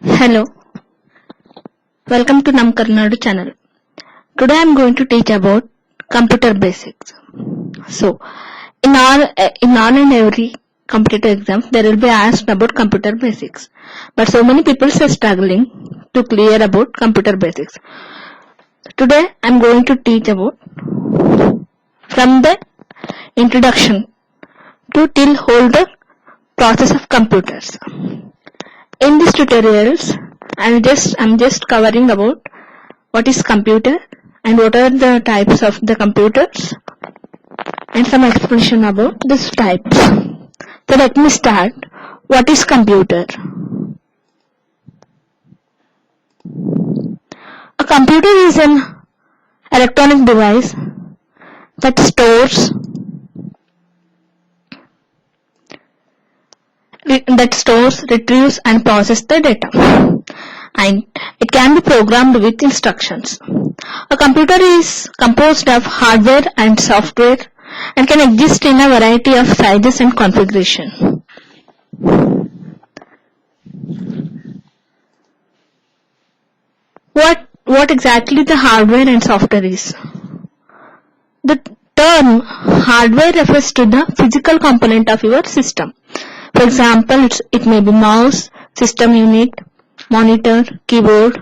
Hello, welcome to Namkarnadu channel. Today I am going to teach about computer basics. So, in all and every competitive exam, there will be asked about computer basics. But so many people are struggling to clear about computer basics. Today I am going to teach about from the introduction to till whole the process of computers. In these tutorials, I'm just covering about what is computer and what are the types of the computers and some explanation about these types. So let me start. What is computer? A computer is an electronic device that stores, retrieves and processes the data, and it can be programmed with instructions. A computer is composed of hardware and software and can exist in a variety of sizes and configuration. What exactly the hardware and software is? The term hardware refers to the physical component of your system. For example, it may be mouse, system unit, monitor, keyboard,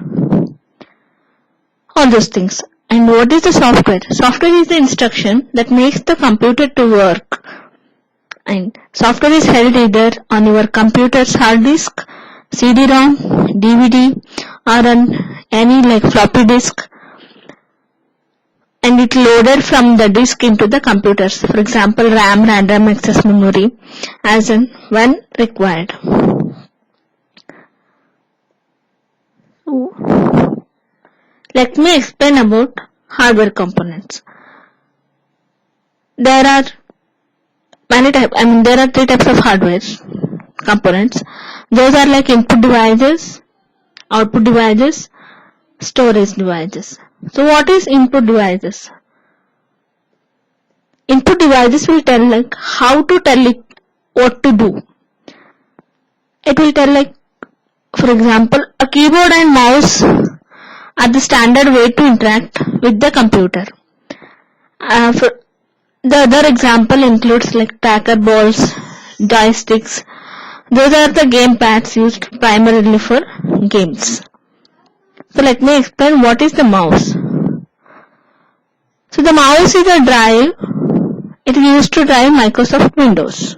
all those things. And what is the software? Software is the instruction that makes the computer to work. And software is held either on your computer's hard disk, CD-ROM, DVD, or on any like floppy disk, and it loaded from the disk into the computers. For example, RAM, random access memory, as and when required. Let me explain about hardware components. There are many types. There are three types of hardware components. Those are like input devices, output devices, storage devices. So what is input devices? Input devices will tell like how to tell it what to do. It will tell like, for example, a keyboard and mouse are the standard way to interact with the computer. The other example includes like tracker balls, joysticks. Those are the game pads used primarily for games. So let me explain what is the mouse. So the mouse is a drive. It is used to drive Microsoft Windows.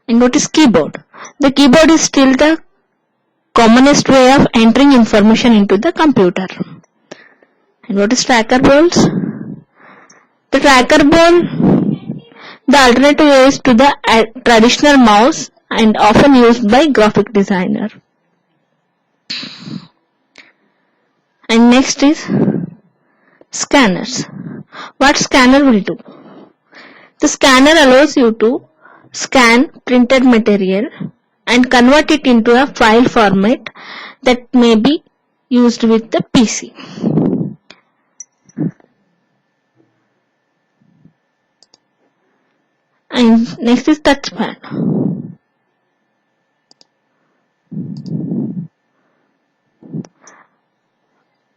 And what is keyboard? The keyboard is still the commonest way of entering information into the computer. And what is tracker balls? The tracker ball, the alternative is to the traditional mouse and often used by graphic designer. And next is scanners. What scanner will do? The scanner allows you to scan printed material and convert it into a file format that may be used with the PC. And next is touchpad.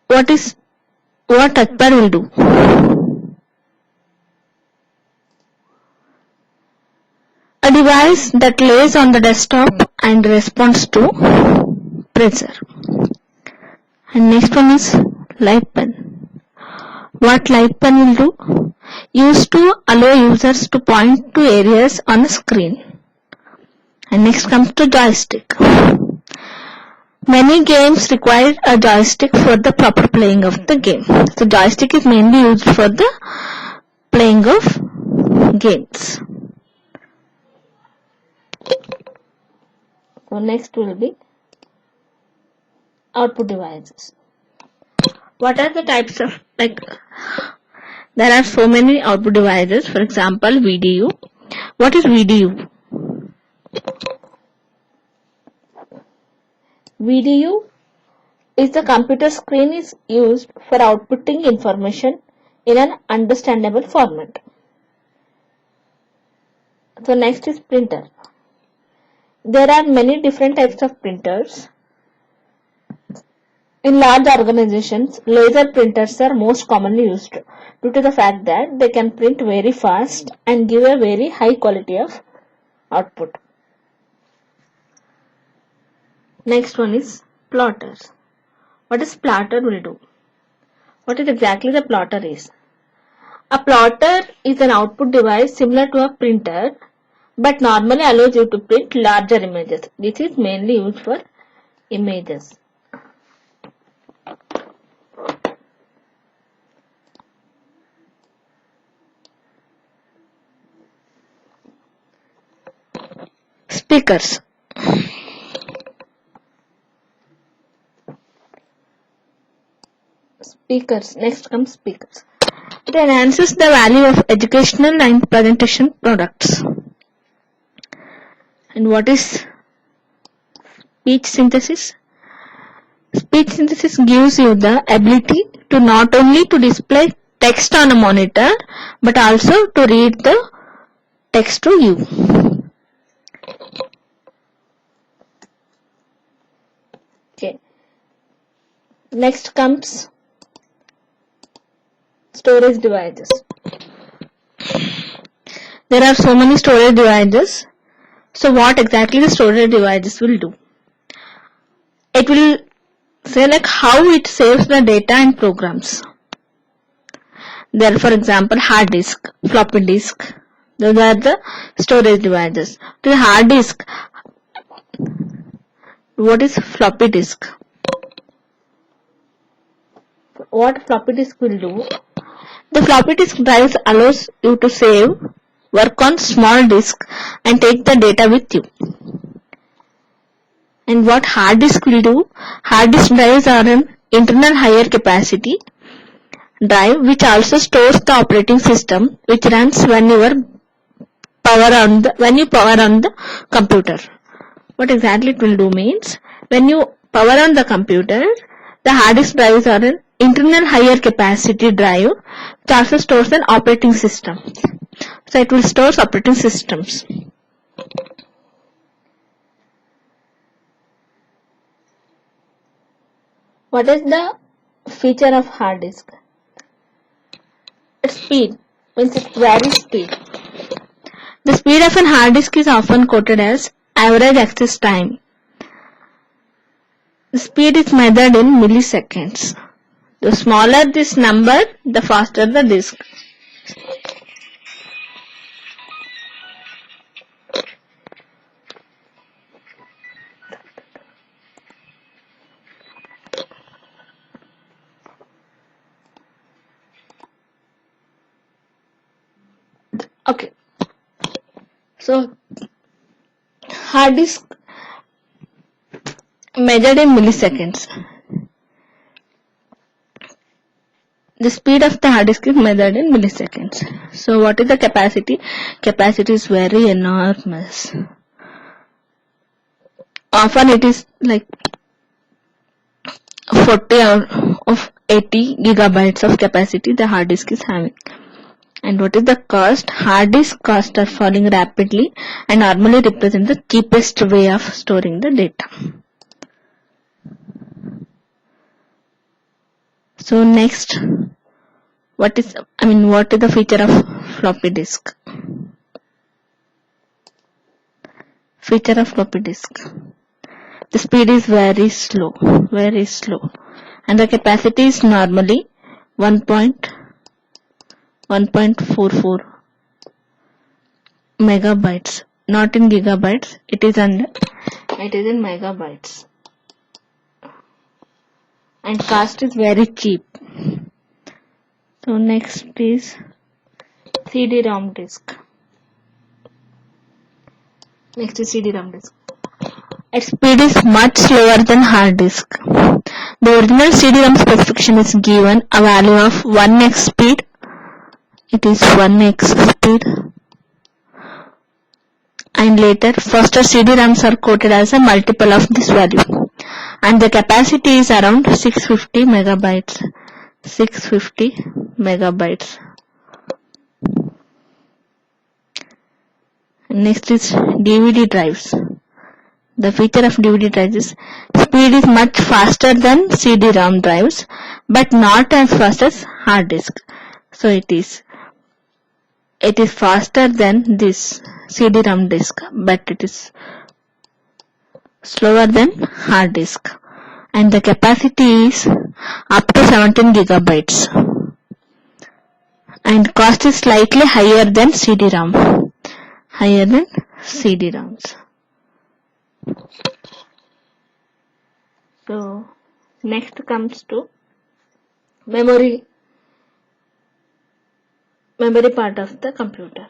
What touchpad will do? A device that lays on the desktop and responds to pressure. And next one is light pen. What light pen will do? Used to allow users to point to areas on a screen. And next comes to joystick. Many games require a joystick for the proper playing of the game. So joystick is mainly used for the playing of games. So next will be output devices. What are the types of there are so many output devices. For example, VDU. What is VDU? VDU is the computer screen is used for outputting information in an understandable format. So next is printer. There are many different types of printers. In large organizations, laser printers are most commonly used due to the fact that they can print very fast and give a very high quality of output. Next one is plotters. What is plotter will do? What is exactly the plotter is? A plotter is an output device similar to a printer but normally allows you to print larger images. This is mainly used for images. Speakers. Next comes speakers. It enhances the value of educational and presentation products. And what is speech synthesis? Speech synthesis gives you the ability to not only to display text on a monitor but also to read the text to you. Okay. Next comes storage devices. There are so many storage devices. So what exactly the storage devices will do? It will say like how it saves the data and programs. There, for example, hard disk, floppy disk. Those are the storage devices. To the hard disk, what is floppy disk? What floppy disk will do? The floppy disk drives allows you to save, work on small disk and take the data with you. And what hard disk will do? Hard disk drives are an internal higher capacity drive which also stores the operating system which runs when you power on the computer. What exactly it will do means when you power on the computer, the hard disk drives are an internal higher capacity drive which also stores an operating system. So it will store operating systems. What is the feature of hard disk? Its speed means it varies speed. The speed of an hard disk is often quoted as average access time. The speed is measured in milliseconds. The smaller this number, the faster the disk. Okay. So, hard disk measured in milliseconds. The speed of the hard disk is measured in milliseconds. So what is the capacity? Capacity is very enormous. Often it is like 40 of 80 gigabytes of capacity the hard disk is having. And what is the cost? Hard disk costs are falling rapidly and normally represent the cheapest way of storing the data. So next, what is the feature of floppy disk? Feature of floppy disk. The speed is very slow, and the capacity is normally 1.44 megabytes, not in gigabytes. It is in megabytes. And cost is very cheap. So next is CD-ROM disk. Its speed is much slower than hard disk. The original CD-ROM specification is given a value of 1x speed. It is 1x speed. And later, faster CD-ROMs are quoted as a multiple of this value. And the capacity is around 650 megabytes. Next is DVD drives. The feature of DVD drives is speed is much faster than CD-ROM drives, but not as fast as hard disk. So it is faster than this CD-ROM disk, but it is slower than hard disk. And the capacity is up to 17 gigabytes. And cost is slightly higher than CD-ROM. Higher than CD-ROMs. So next comes to memory part of the computer.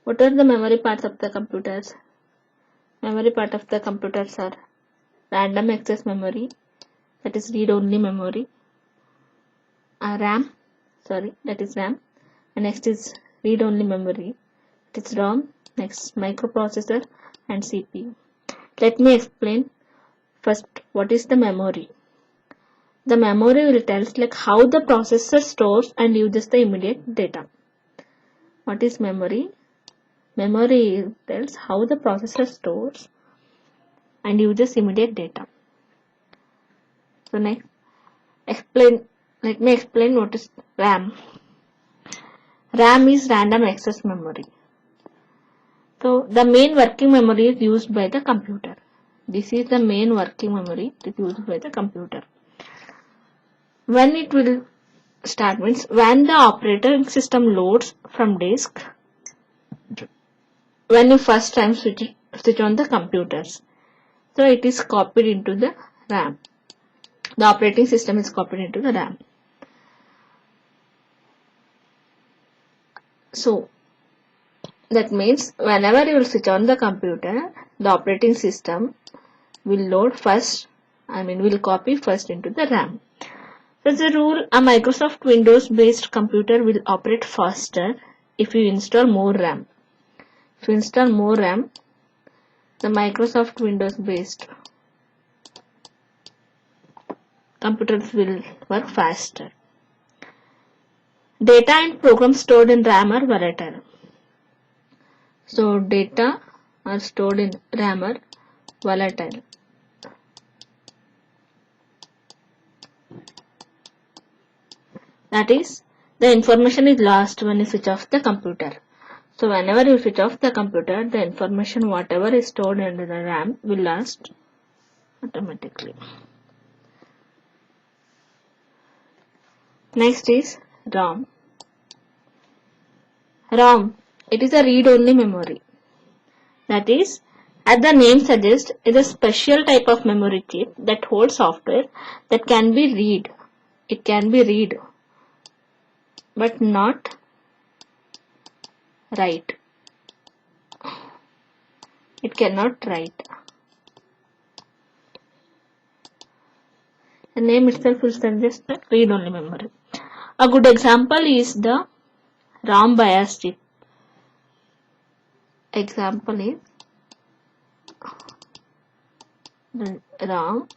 What are the memory parts of the computers? Memory part of the computers are random access memory, that is read-only memory, RAM, that is RAM, and next is read-only memory, that is ROM, next microprocessor and CPU. Let me explain first what is the memory. The memory will tell like how the processor stores and uses the immediate data. What is memory? Memory tells how the processor stores and uses immediate data. So next, let me explain what is RAM. RAM is random access memory. So the main working memory is used by the computer. This is the main working memory that is used by the computer. When it will start means when the operating system loads from disk, when you first time switch on the computers. So it is copied into the RAM. The operating system is copied into the RAM. So that means whenever you will switch on the computer, the operating system will load first, will copy first into the RAM. As a rule, a Microsoft Windows based computer will operate faster if you install more RAM. If you install more RAM, the Microsoft Windows based computers will work faster. Data and programs stored in RAM are volatile. So data are stored in RAM are volatile. That is, the information is lost when you switch off the computer. So whenever you switch off the computer, the information whatever is stored in the RAM will lost automatically. Next is ROM. ROM, it is a read-only memory. That is, as the name suggests, is a special type of memory chip that holds software that can be read. It can be read, but not write. It cannot write. The name itself will suggest a read-only memory. A good example is the ROM BIOS chip. Example is the ROM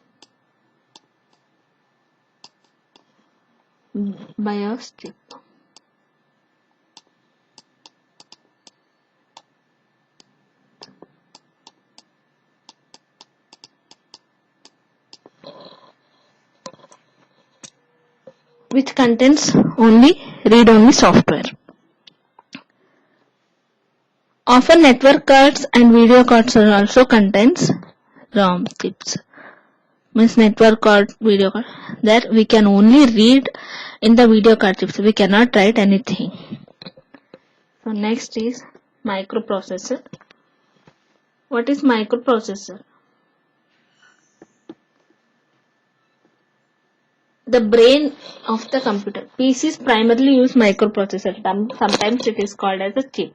BIOS chip. Which contains only read-only software. Often network cards and video cards are also contains ROM chips. Means network card, video card. There we can only read in the video card chips. We cannot write anything. So next is microprocessor. What is microprocessor? The brain of the computer. PCs primarily use microprocessor. Sometimes it is called as a chip.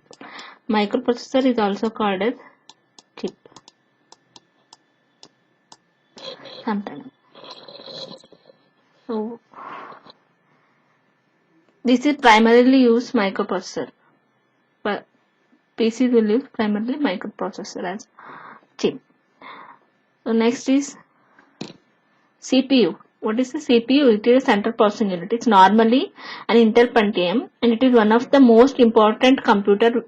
Microprocessor is also called as chip. Sometimes. So this is primarily use microprocessor. But PCs will use primarily microprocessor as chip. So next is CPU. What is the CPU? It is a central processing unit. It's normally an Intel Pentium and it is one of the most important computer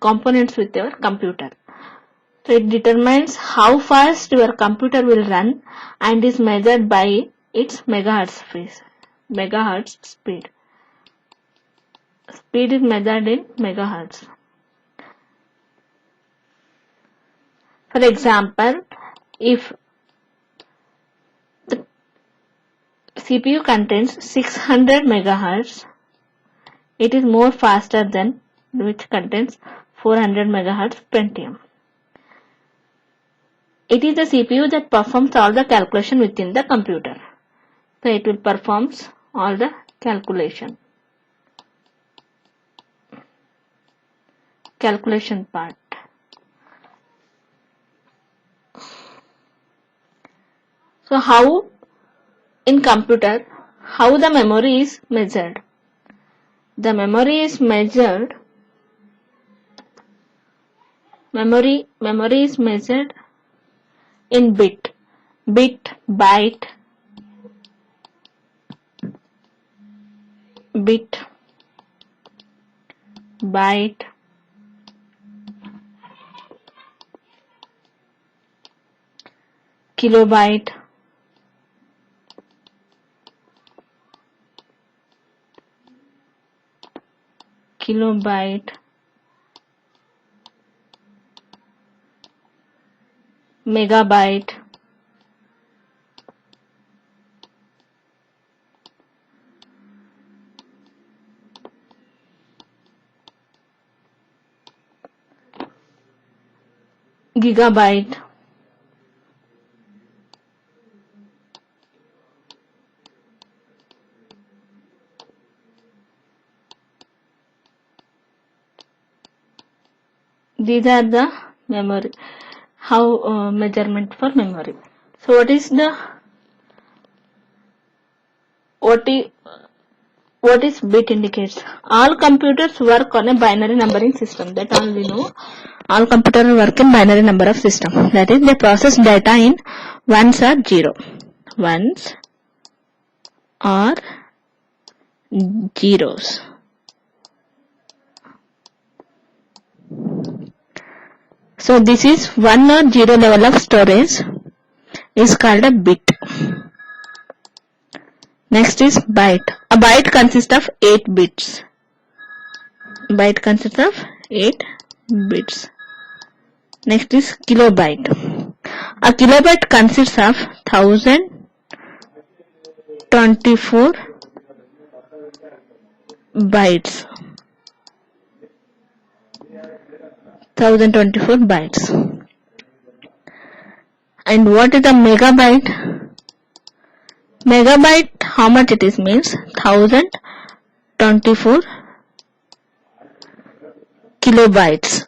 components with your computer. So it determines how fast your computer will run and is measured by its megahertz speed. Speed is measured in megahertz. For example, if the CPU contains 600 megahertz, it is more faster than which contains 400 megahertz Pentium. It is the CPU that performs all the calculation within the computer. So it will performs all the calculation part. So how in computer, how the memory is measured? The memory is measured. Memory is measured in bit, byte, kilobyte, megabyte, gigabyte, these are the memory, how measurement for memory. So what is bit indicates? All computers work on a binary numbering system. That all we know. All computers work in binary number of system. That is, they process data in ones or zeros. So this is 1 or 0 level of storage is called a bit. Next is byte. A byte consists of 8 bits. Next is kilobyte. A kilobyte consists of 1024 bytes. 1024 bytes. And what is a megabyte? Megabyte, how much it is means 1024 kilobytes.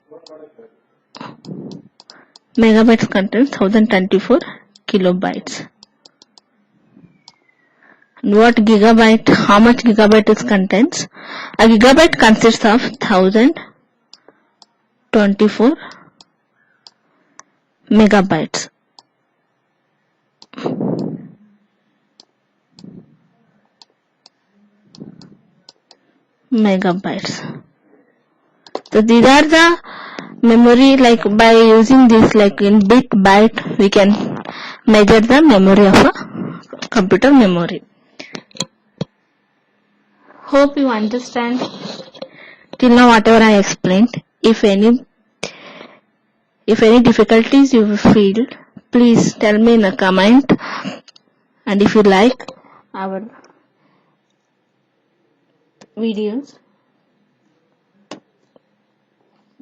Megabytes contains 1024 kilobytes. And what gigabyte? How much gigabyte it contains? A gigabyte consists of 1024 megabytes. So these are the memory, like by using this, like in bit, byte, we can measure the memory of a computer memory. Hope you understand till now whatever I explained. If any difficulties you feel, please tell me in a comment. And if you like our videos,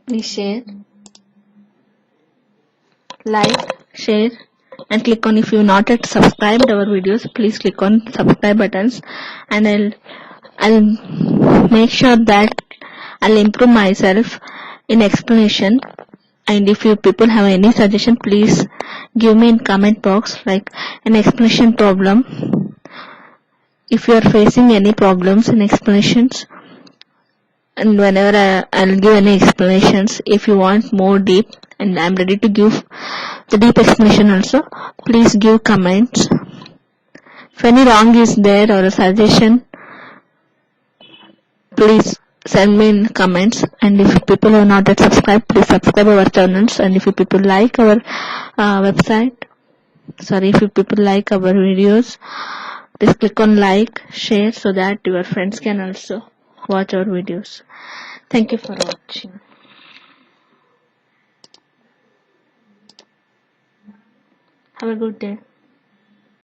please share, like, share, and click on, if you not yet subscribed our videos, please click on subscribe buttons, and I'll make sure that I'll improve myself in explanation. And if you people have any suggestion, please give me in comment box, like an explanation problem. If you are facing any problems in explanations, and whenever I'll give any explanations, if you want more deep, and I'm ready to give the deep explanation also, please give comments. If any wrong is there or a suggestion, please send me in comments. And if you people are not yet subscribed, please subscribe our channels. And if you people like our if you people like our videos, please click on like, share, so that your friends can also watch our videos. Thank you for watching. Have a good day.